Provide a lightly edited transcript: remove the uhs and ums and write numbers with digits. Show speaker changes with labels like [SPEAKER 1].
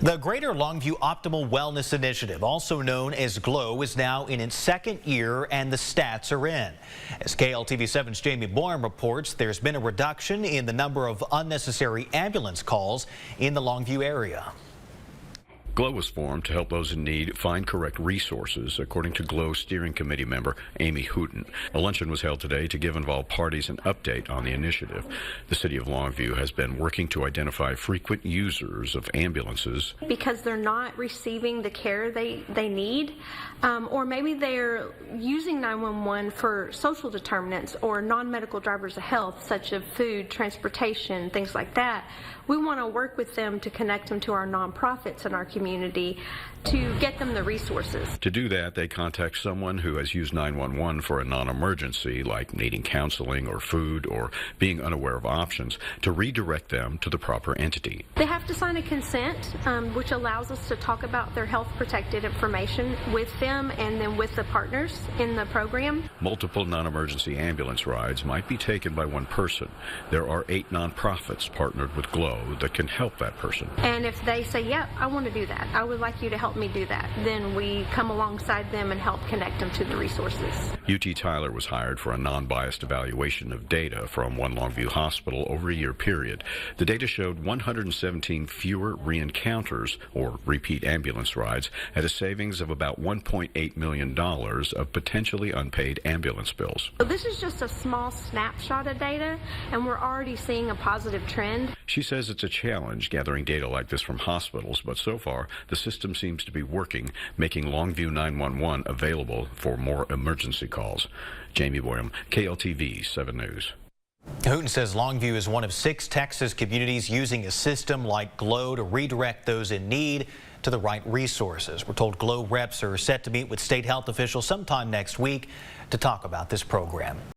[SPEAKER 1] The Greater Longview Optimal Wellness Initiative, also known as GLOW, is now in its second year and the stats are in. As KLTV7's Jamie Boyum reports, there's been a reduction in the number of unnecessary ambulance calls in the Longview area.
[SPEAKER 2] GLOW was formed to help those in need find correct resources, according to GLOW Steering Committee member Amy Hooten. A luncheon was held today to give involved parties an update on the initiative. The city of Longview has been working to identify frequent users of ambulances
[SPEAKER 3] because they're not receiving the care they need, or maybe they're using 911 for social determinants or non-medical drivers of health, such as food, transportation, things like that. We want to work with them to connect them to our nonprofits in our community to get them the resources.
[SPEAKER 2] To do that, they contact someone who has used 911 for a non-emergency, like needing counseling or food or being unaware of options, to redirect them to the proper entity.
[SPEAKER 3] They have to sign a consent, which allows us to talk about their health protected information with them and then with the partners in the program.
[SPEAKER 2] Multiple non-emergency ambulance rides might be taken by one person. There are 8 nonprofits partnered with GLOW that can help that person.
[SPEAKER 3] And if they say, yeah, I want to do that, I would like you to help me do that, then we come alongside them and help connect them to the resources.
[SPEAKER 2] UT Tyler was hired for a non-biased evaluation of data from One Longview Hospital over a year period. The data showed 117 fewer re-encounters or repeat ambulance rides at a savings of about $1.8 million of potentially unpaid ambulance bills.
[SPEAKER 3] So this is just a small snapshot of data, and we're already seeing a positive trend.
[SPEAKER 2] She says it's a challenge gathering data like this from hospitals, but so far the system seems to be working, making Longview 911 available for more emergency calls. Jamie Boyum, KLTV 7 News.
[SPEAKER 1] Hooten says Longview is one of 6 Texas communities using a system like GLOW to redirect those in need to the right resources. We're told GLOW reps are set to meet with state health officials sometime next week to talk about this program.